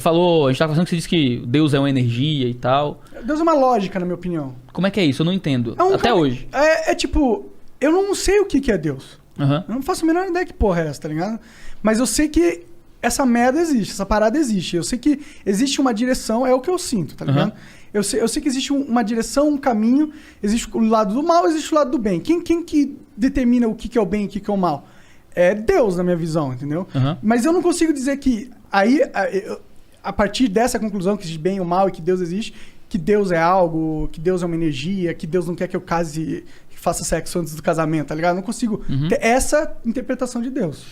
Falou, a gente tava conversando que você disse que Deus é uma energia e tal. Deus é uma lógica, na minha opinião. Como é que é isso? Eu não entendo. É um Até hoje. Tipo, eu não sei o que é Deus. Uhum. Eu não faço a menor ideia que porra é essa, tá ligado? Mas eu sei que essa merda existe, essa parada existe. Eu sei que existe uma direção, é o que eu sinto, tá ligado? Eu sei que existe uma direção, um caminho, existe o lado do mal, existe o lado do bem. Quem que determina o que é o bem e o que é o mal? É Deus, na minha visão, entendeu? Mas eu não consigo dizer que aí, a partir dessa conclusão que existe bem e o mal e que Deus existe, que Deus é algo, que Deus é uma energia, que Deus não quer que eu case, que faça sexo antes do casamento, tá ligado? Eu não consigo ter essa interpretação de Deus.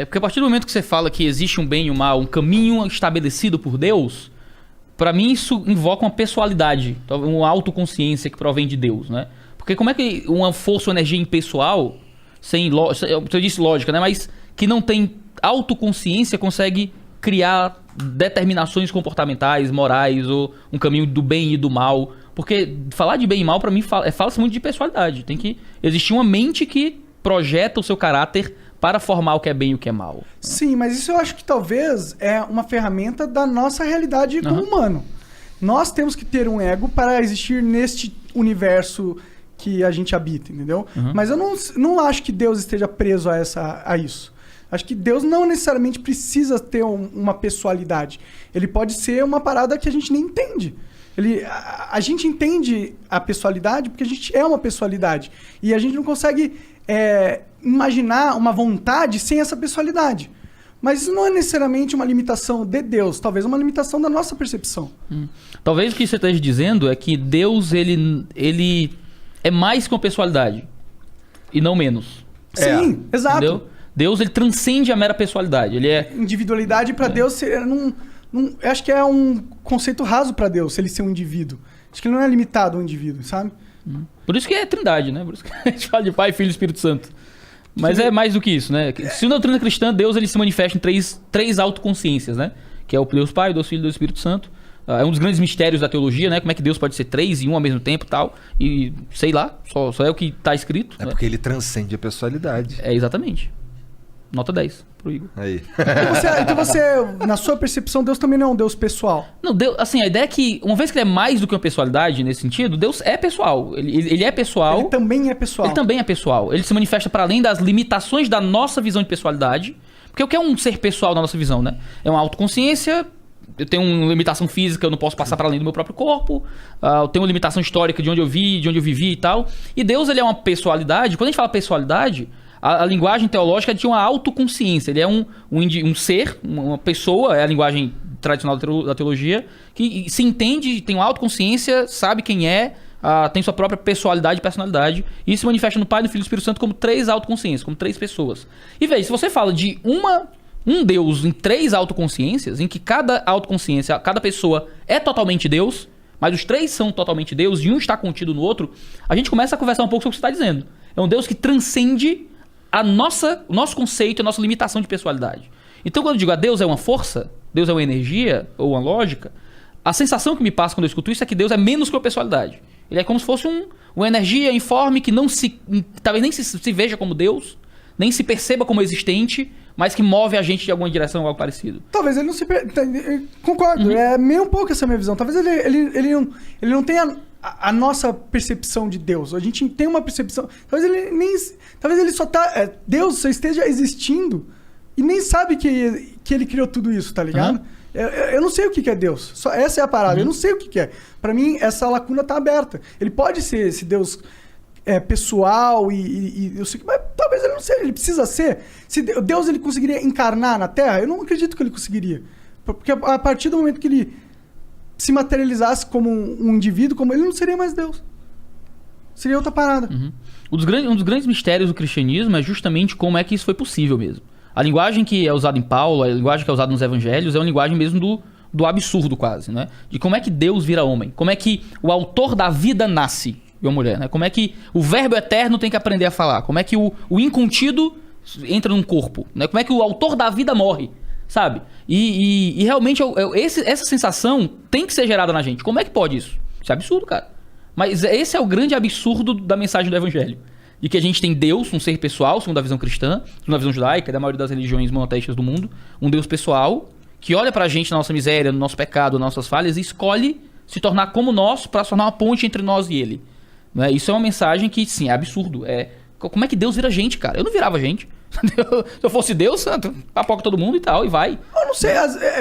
Porque a partir do momento que você fala que existe um bem e um mal, um caminho estabelecido por Deus, pra mim isso invoca uma pessoalidade, uma autoconsciência que provém de Deus, né? Porque como é que uma força ou energia impessoal, você disse lógica, né? Mas que não tem autoconsciência consegue criar determinações comportamentais, morais, ou um caminho do bem e do mal. Porque falar de bem e mal, pra mim, fala-se muito de pessoalidade. Tem que existir uma mente que projeta o seu caráter para formar o que é bem e o que é mal. Sim, mas isso eu acho que talvez é uma ferramenta da nossa realidade como humano. Nós temos que ter um ego para existir neste universo que a gente habita, entendeu? Mas eu não acho que Deus esteja preso a isso. Acho que Deus não necessariamente precisa ter uma pessoalidade. Ele pode ser uma parada que a gente nem entende. A gente entende a pessoalidade porque a gente é uma pessoalidade. E a gente não consegue imaginar uma vontade sem essa pessoalidade. Mas isso não é necessariamente uma limitação de Deus. Talvez uma limitação da nossa percepção. Talvez o que você esteja dizendo é que Deus ele é mais que uma pessoalidade. E não menos. Sim, exato. Entendeu? Deus, ele transcende a mera pessoalidade. Ele é... Individualidade para Deus, eu acho que é um conceito raso para Deus, ele ser um indivíduo. Acho que ele não é limitado a um indivíduo, sabe? Por isso que é trindade, né? Por isso que a gente fala de Pai, Filho e Espírito Santo. Mas é mais do que isso, né? Se na doutrina cristã, Deus ele se manifesta em três autoconsciências, né? Que é o Deus Pai, Deus Filho e Deus Espírito Santo. É um dos grandes mistérios da teologia, né? Como é que Deus pode ser três e um ao mesmo tempo e tal. E sei lá, só é o que está escrito. É porque ele transcende a pessoalidade. Exatamente. Nota 10 pro Igor. Aí. Então você, na sua percepção, Deus também não é um Deus pessoal? Não, Deus, assim, a ideia é que, uma vez que ele é mais do que uma pessoalidade nesse sentido, Deus é pessoal. Ele é pessoal. Ele também é pessoal. Ele também é pessoal. Ele se manifesta para além das limitações da nossa visão de pessoalidade. Porque o que é um ser pessoal na nossa visão, né? É uma autoconsciência. Eu tenho uma limitação física, eu não posso passar para além do meu próprio corpo. Eu tenho uma limitação histórica de onde eu vivi e tal. E Deus, ele é uma pessoalidade. Quando a gente fala pessoalidade, a linguagem teológica tinha uma autoconsciência. Ele é um ser, uma pessoa, é a linguagem tradicional da teologia, que se entende, tem uma autoconsciência, sabe quem é, tem sua própria pessoalidade e personalidade. E isso se manifesta no Pai, no Filho e no Espírito Santo como três autoconsciências, como três pessoas. E veja, se você fala de um Deus em três autoconsciências, em que cada autoconsciência, cada pessoa é totalmente Deus, mas os três são totalmente Deus e um está contido no outro, a gente começa a conversar um pouco sobre o que você está dizendo. É um Deus que transcende o nosso conceito, a nossa limitação de pessoalidade. Então, quando eu digo a Deus é uma força, Deus é uma energia ou uma lógica, a sensação que me passa quando eu escuto isso é que Deus é menos que uma pessoalidade. Ele é como se fosse uma energia informe que talvez nem se veja como Deus, nem se perceba como existente, mas que move a gente de alguma direção ou algo parecido. Talvez ele não se... Concordo, é meio um pouco essa minha visão. Talvez ele não tenha a nossa percepção de Deus. A gente tem uma percepção... Talvez ele só tá... Deus só esteja existindo e nem sabe que ele criou tudo isso, tá ligado? Eu não sei o que é Deus. Essa é a parada. Eu não sei o que é. Pra mim, essa lacuna tá aberta. Ele pode ser esse Deus... pessoal e eu sei que, mas talvez ele não seja, ele precisa ser. Se Deus ele conseguiria encarnar na Terra, eu não acredito que ele conseguiria. Porque a partir do momento que ele se materializasse como um indivíduo, como ele não seria mais Deus. Seria outra parada. Um dos grandes mistérios do cristianismo é justamente como é que isso foi possível mesmo. A linguagem que é usada em Paulo, a linguagem que é usada nos evangelhos, é uma linguagem mesmo do absurdo quase, né? De como é que Deus vira homem. Como é que o autor da vida nasce de uma mulher, né? Como é que o verbo eterno tem que aprender a falar? Como é que o incontido entra num corpo? Né? Como é que o autor da vida morre? Sabe? E realmente essa sensação tem que ser gerada na gente. Como é que pode isso? Isso é absurdo, cara. Mas esse é o grande absurdo da mensagem do evangelho. De que a gente tem Deus, um ser pessoal, segundo a visão cristã, segundo a visão judaica, da maioria das religiões monoteístas do mundo, um Deus pessoal que olha pra gente na nossa miséria, no nosso pecado, nas nossas falhas e escolhe se tornar como nós para se tornar uma ponte entre nós e ele. Não é? Isso é uma mensagem que, sim, é absurdo. Como é que Deus vira gente, cara? Eu não virava gente. Se eu fosse Deus, papoca todo mundo e tal, e vai. Eu não sei,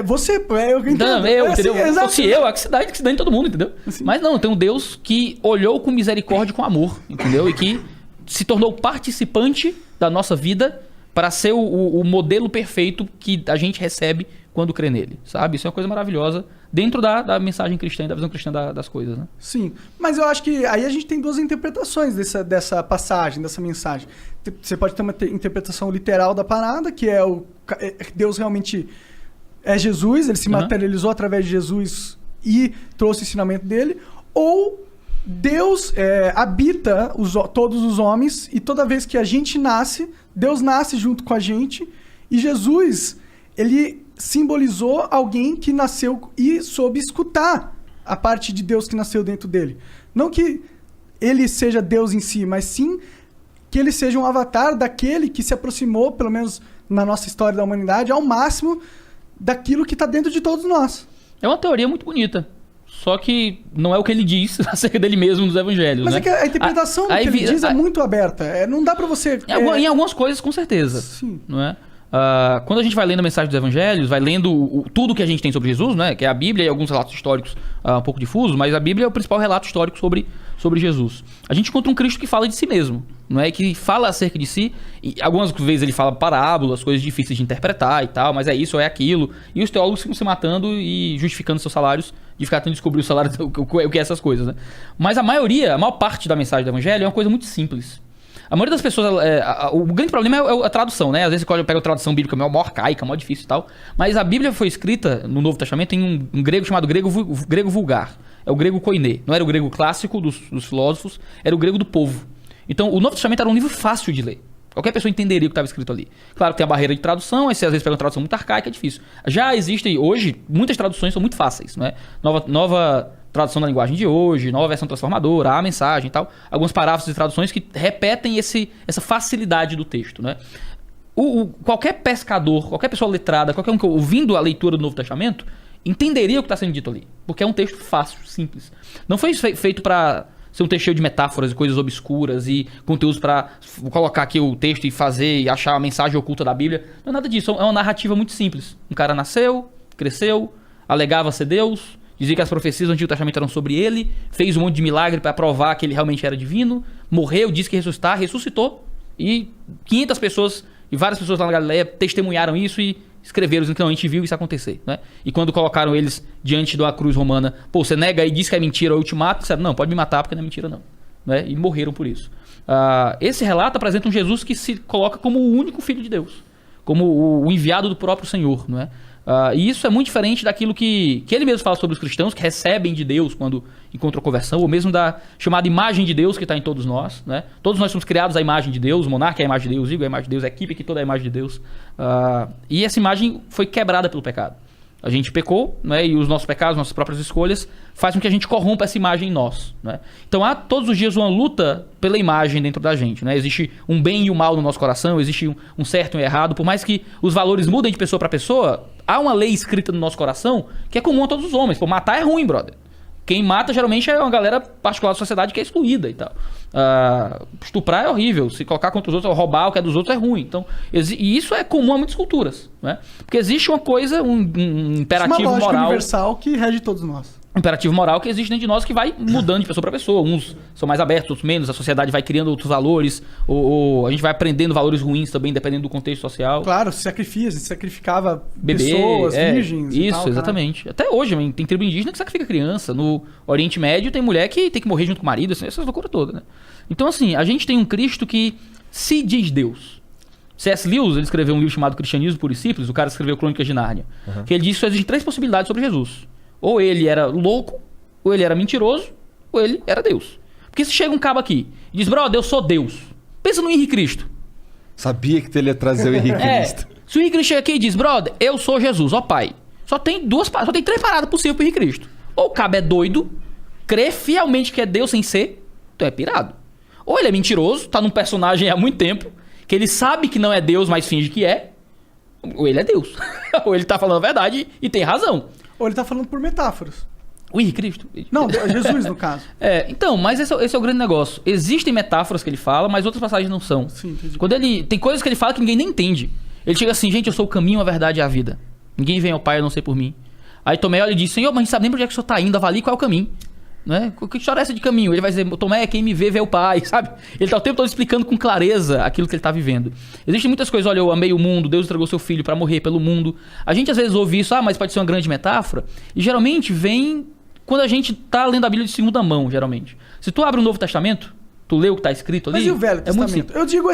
você, eu entendo. Não, entendeu? Assim, Se fosse eu, que se dane todo mundo, entendeu? Assim. Mas não, tem um Deus que olhou com misericórdia e com amor, entendeu? E que se tornou participante da nossa vida para ser o modelo perfeito que a gente recebe quando crê nele, sabe? Isso é uma coisa maravilhosa dentro da mensagem cristã e da visão cristã das coisas, né? Sim, mas eu acho que aí a gente tem duas interpretações dessa passagem, dessa mensagem. Você pode ter uma interpretação literal da parada, que é Deus realmente é Jesus, ele se materializou através de Jesus e trouxe o ensinamento dele, ou Deus habita todos os homens e toda vez que a gente nasce, Deus nasce junto com a gente e Jesus, ele simbolizou alguém que nasceu e soube escutar a parte de Deus que nasceu dentro dele. Não que ele seja Deus em si, mas sim que ele seja um avatar daquele que se aproximou, pelo menos na nossa história da humanidade, ao máximo daquilo que está dentro de todos nós. É uma teoria muito bonita. Só que não é o que ele diz acerca dele mesmo nos evangelhos, mas né? é que a interpretação do que ele diz é muito aberta. Não dá pra você... Em algumas coisas, com certeza. Sim. Não é? Quando a gente vai lendo a mensagem dos evangelhos, vai lendo tudo que a gente tem sobre Jesus, né? Que é a Bíblia e alguns relatos históricos um pouco difusos, mas a Bíblia é o principal relato histórico sobre Jesus. A gente encontra um Cristo que fala de si mesmo, não é? Que fala acerca de si, e algumas vezes ele fala parábolas, coisas difíceis de interpretar e tal, mas é isso ou é aquilo, e os teólogos ficam se matando e justificando seus salários, de ficar tentando descobrir o salário, o que é essas coisas, né? Mas a maior parte da mensagem do evangelho é uma coisa muito simples. A maioria das pessoas, o grande problema é a tradução, né? Às vezes você pega a tradução bíblica mó arcaica, mó difícil e tal. Mas a Bíblia foi escrita no Novo Testamento em um grego chamado grego vulgar. É o grego koiné. Não era o grego clássico dos filósofos, era o grego do povo. Então o Novo Testamento era um livro fácil de ler. Qualquer pessoa entenderia o que estava escrito ali. Claro que tem a barreira de tradução, aí você às vezes pega uma tradução muito arcaica, é difícil. Já existem hoje, muitas traduções são muito fáceis, não é? Nova tradução da linguagem de hoje, nova versão transformadora, a mensagem e tal. Alguns parágrafos de traduções que repetem essa facilidade do texto, né? Qualquer pescador, qualquer pessoa letrada, qualquer um que ouvindo a leitura do Novo Testamento, entenderia o que está sendo dito ali. Porque é um texto fácil, simples. Não foi feito para ser um texto cheio de metáforas e coisas obscuras e conteúdos para colocar aqui o texto e fazer e achar a mensagem oculta da Bíblia. Não é nada disso. É uma narrativa muito simples. Um cara nasceu, cresceu, alegava ser Deus, dizia que as profecias do Antigo Testamento eram sobre ele, fez um monte de milagre para provar que ele realmente era divino, morreu, disse que ia ressuscitar, ressuscitou, e 500 pessoas e várias pessoas lá na Galileia testemunharam isso e escreveram que não, a gente viu isso acontecer, né? E quando colocaram eles diante de uma cruz romana, pô, você nega e diz que é mentira, eu te mato, disseram, não, pode me matar porque não é mentira não, né? E morreram por isso. Esse relato apresenta um Jesus que se coloca como o único Filho de Deus, como o enviado do próprio Senhor, não é? E isso é muito diferente daquilo que ele mesmo fala sobre os cristãos, que recebem de Deus quando encontram conversão, ou mesmo da chamada imagem de Deus que está em todos nós, né? Todos nós somos criados à imagem de Deus, o monarca é a imagem de Deus, o Igor é a imagem de Deus, a equipe aqui toda é a imagem de Deus. E essa imagem foi quebrada pelo pecado. A gente pecou, né? E os nossos pecados, nossas próprias escolhas, fazem com que a gente corrompa essa imagem em nós, né? Então há todos os dias uma luta pela imagem dentro da gente, né? Existe um bem e o mal no nosso coração, existe um certo e um errado. Por mais que os valores mudem de pessoa para pessoa, há uma lei escrita no nosso coração que é comum a todos os homens. Pô, matar é ruim, brother. Quem mata geralmente é uma galera particular da sociedade que é excluída e tal. Estuprar é horrível. Se colocar contra os outros, roubar o que é dos outros é ruim. Então, e isso é comum a muitas culturas, né? Porque existe uma coisa, um imperativo uma lógica moral universal que rege todos nós. Imperativo moral que existe dentro de nós que vai mudando de pessoa para pessoa. Uns são mais abertos, outros menos. A sociedade vai criando outros valores. Ou a gente vai aprendendo valores ruins também, dependendo do contexto social. Claro, se sacrificava pessoas, virgens. Isso, e tal, exatamente. Cara. Até hoje, tem tribo indígena que sacrifica criança. No Oriente Médio tem mulher que tem que morrer junto com o marido. Assim, essas loucuras todas, né? Então, assim, a gente tem um Cristo que se diz Deus. C.S. Lewis, ele escreveu um livro chamado Cristianismo Puro e Simples. O cara escreveu Crônicas de Nárnia. Que ele diz que só existem 3 possibilidades sobre Jesus. Ou ele era louco, ou ele era mentiroso, ou ele era Deus. Porque se chega um cabo aqui e diz, brother, eu sou Deus. Pensa no Henrique Cristo. Sabia que ele ia trazer o Henrique Cristo. Se o Henrique Cristo chega aqui e diz, brother, eu sou Jesus, ó pai. Só tem 3 paradas possíveis pro Henrique Cristo. Ou o cabo é doido, crê fielmente que é Deus sem ser, então é pirado. Ou ele é mentiroso, tá num personagem há muito tempo, que ele sabe que não é Deus, mas finge que é. Ou ele é Deus. Ou ele tá falando a verdade e tem razão. Ou ele tá falando por metáforas. O Henrique Cristo. Não, Jesus, no caso. Então, mas esse é o grande negócio. Existem metáforas que ele fala, mas outras passagens não são. Sim, entendi. Quando ele. Tem coisas que ele fala que ninguém nem entende. Ele chega assim, gente, eu sou o caminho, a verdade e a vida. Ninguém vem ao Pai a não ser por mim. Aí Tomé olha e diz, Senhor, mas a gente sabe nem pra onde é que o senhor tá indo, avalie qual é o caminho. Né? Que história é essa de caminho? Ele vai dizer, Tomé, quem me vê o Pai, sabe? Ele tá o tempo todo explicando com clareza aquilo que ele tá vivendo. Existem muitas coisas, olha, eu amei o mundo, Deus entregou seu filho pra morrer pelo mundo. A gente às vezes ouve isso, mas pode ser uma grande metáfora. E geralmente vem quando a gente tá lendo a Bíblia de segunda mão, geralmente. Se tu abre o Novo Testamento, tu lê o que tá escrito ali. Mas e o Velho é muito Testamento? simples. Eu digo